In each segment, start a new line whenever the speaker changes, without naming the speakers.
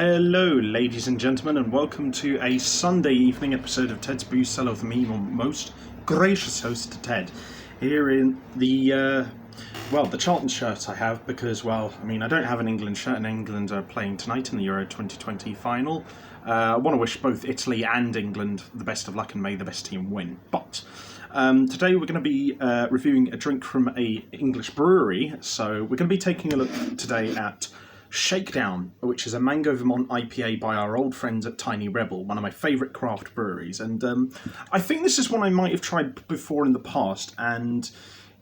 Hello, ladies and gentlemen, and welcome to a Sunday evening episode of Ted's Brew Cellar with me, your most gracious host, Ted. Here in the Charlton shirt I have because, I don't have an England shirt, and England are playing tonight in the Euro 2020 final. I want to wish both Italy and England the best of luck and may the best team win. But today we're going to be reviewing a drink from a English brewery. So we're going to be taking a look today at Shakedown, which is a Mango Vermont IPA by our old friends at Tiny Rebel, one of my favourite craft breweries. And I think this is one I might have tried before in the past, and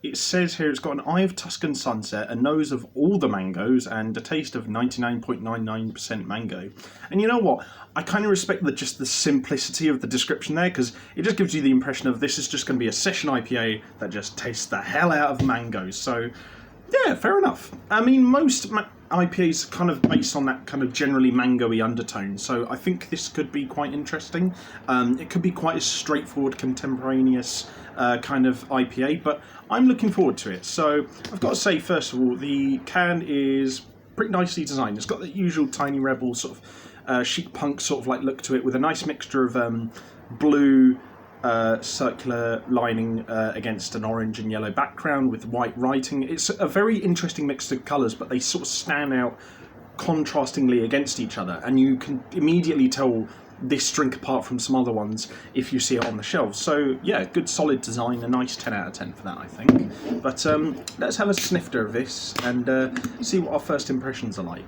it says here it's got an eye of Tuscan sunset, a nose of all the mangoes, and a taste of 99.99% mango. And you know what? I kind of respect the simplicity of the description there, because it just gives you the impression of this is just going to be a session IPA that just tastes the hell out of mangoes. So, yeah, fair enough. I mean, most IPAs kind of based on that kind of generally mango-y undertone, so I think this could be quite interesting. It could be quite a straightforward, contemporaneous kind of IPA, but I'm looking forward to it. So I've got to say, first of all, the can is pretty nicely designed. It's got the usual Tiny Rebel sort of chic punk sort of like look to it, with a nice mixture of blue circular lining against an orange and yellow background with white writing. It's a very interesting mix of colours, but they sort of stand out contrastingly against each other, and you can immediately tell this drink apart from some other ones if you see it on the shelves. So yeah, good solid design, a nice 10 out of 10 for that, I think. But let's have a snifter of this and see what our first impressions are like.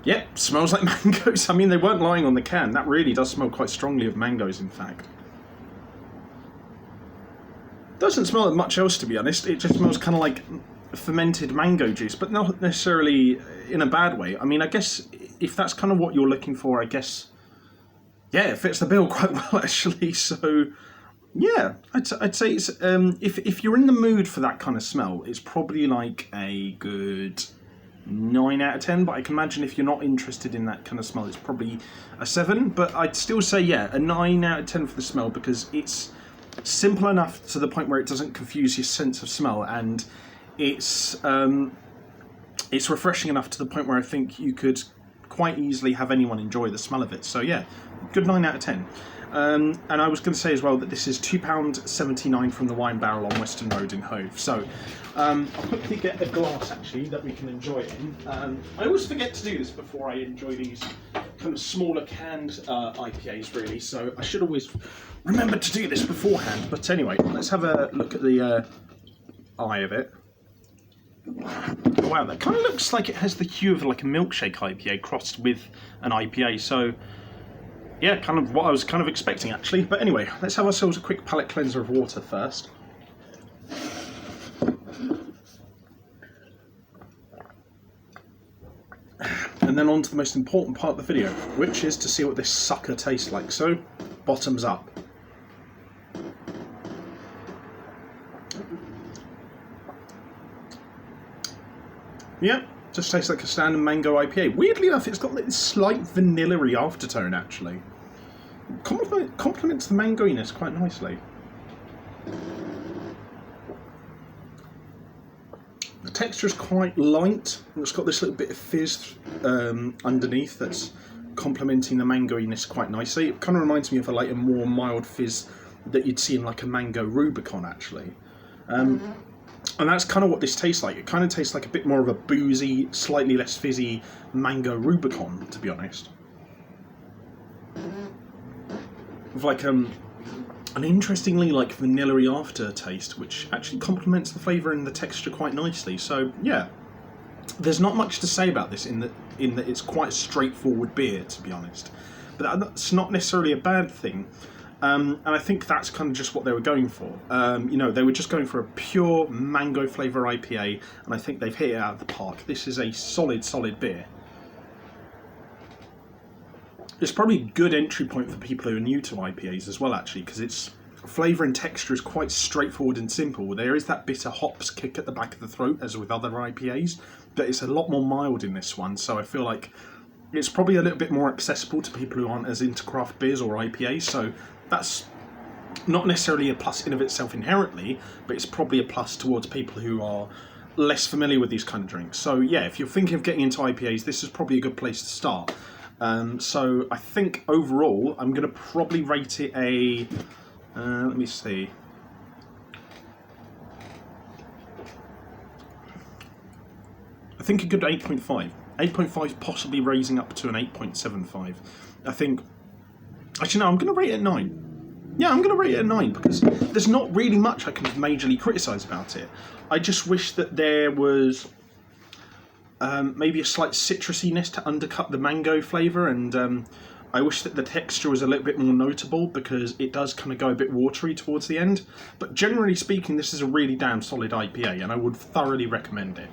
Yep, smells like mangoes. I mean, they weren't lying on the can. That really does smell quite strongly of mangoes, in fact. Doesn't smell like much else, to be honest. It just smells kind of like fermented mango juice, but not necessarily in a bad way. I mean, I guess if that's kind of what you're looking for, I guess, yeah, it fits the bill quite well, actually. So, yeah, I'd say it's, if you're in the mood for that kind of smell, it's probably like a good 9 out of 10, but I can imagine if you're not interested in that kind of smell, it's probably a 7, but I'd still say, yeah, a 9 out of 10 for the smell, because it's simple enough to the point where it doesn't confuse your sense of smell, and it's refreshing enough to the point where I think you could quite easily have anyone enjoy the smell of it. So yeah, good 9 out of 10. And I was going to say as well that this is £2.79 from the Wine Barrel on Western Road in Hove. So I'll quickly get a glass, actually, that we can enjoy it in. I always forget to do this before I enjoy these kind of smaller canned IPAs, really. So I should always remember to do this beforehand. But anyway, let's have a look at the eye of it. Wow, that kind of looks like it has the hue of like a milkshake IPA crossed with an IPA. So yeah, kind of what I was kind of expecting, actually. But anyway, let's have ourselves a quick palate cleanser of water first. And then on to the most important part of the video, which is to see what this sucker tastes like. So, bottoms up. Yeah, just tastes like a standard mango IPA. Weirdly enough, it's got like this slight vanilla-y aftertone, actually. Complements the mangoiness quite nicely. The texture is quite light, and it's got this little bit of fizz underneath that's complementing the mangoiness quite nicely. It kind of reminds me of a more mild fizz that you'd see in like a mango Rubicon, actually. And that's kind of what this tastes like. It kind of tastes like a bit more of a boozy, slightly less fizzy mango Rubicon, to be honest. With like an interestingly like vanilla-y aftertaste, which actually complements the flavour and the texture quite nicely. So yeah, there's not much to say about this in that it's quite a straightforward beer, to be honest. But that's not necessarily a bad thing. And I think that's kind of just what they were going for. They were just going for a pure mango flavour IPA, and I think they've hit it out of the park. This is a solid beer. It's probably a good entry point for people who are new to IPAs as well, actually, because its flavour and texture is quite straightforward and simple. There is that bitter hops kick at the back of the throat, as with other IPAs, but it's a lot more mild in this one, so I feel like it's probably a little bit more accessible to people who aren't as into craft beers or IPAs, so that's not necessarily a plus in of itself inherently, but it's probably a plus towards people who are less familiar with these kind of drinks. So yeah, if you're thinking of getting into IPAs, this is probably a good place to start. So I think overall, I'm going to probably rate it a, let me see. I think a good 8.5. 8.5 possibly raising up to an 8.75. I think, actually no, I'm going to rate it a 9. Yeah, I'm going to rate it a 9 because there's not really much I can majorly criticise about it. I just wish that there was maybe a slight citrusiness to undercut the mango flavour, and I wish that the texture was a little bit more notable because it does kind of go a bit watery towards the end. But generally speaking, this is a really damn solid IPA and I would thoroughly recommend it.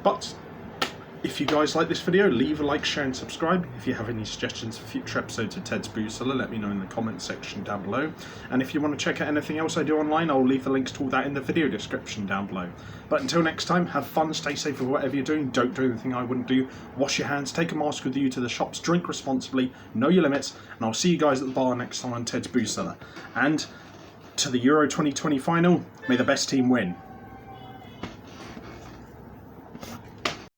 But if you guys like this video, leave a like, share and subscribe. If you have any suggestions for future episodes of Ted's Brew Cellar, let me know in the comments section down below. And if you want to check out anything else I do online, I'll leave the links to all that in the video description down below. But until next time, have fun, stay safe with whatever you're doing, don't do anything I wouldn't do, wash your hands, take a mask with you to the shops, drink responsibly, know your limits, and I'll see you guys at the bar next time on Ted's Brew Cellar. And to the Euro 2020 final, may the best team win.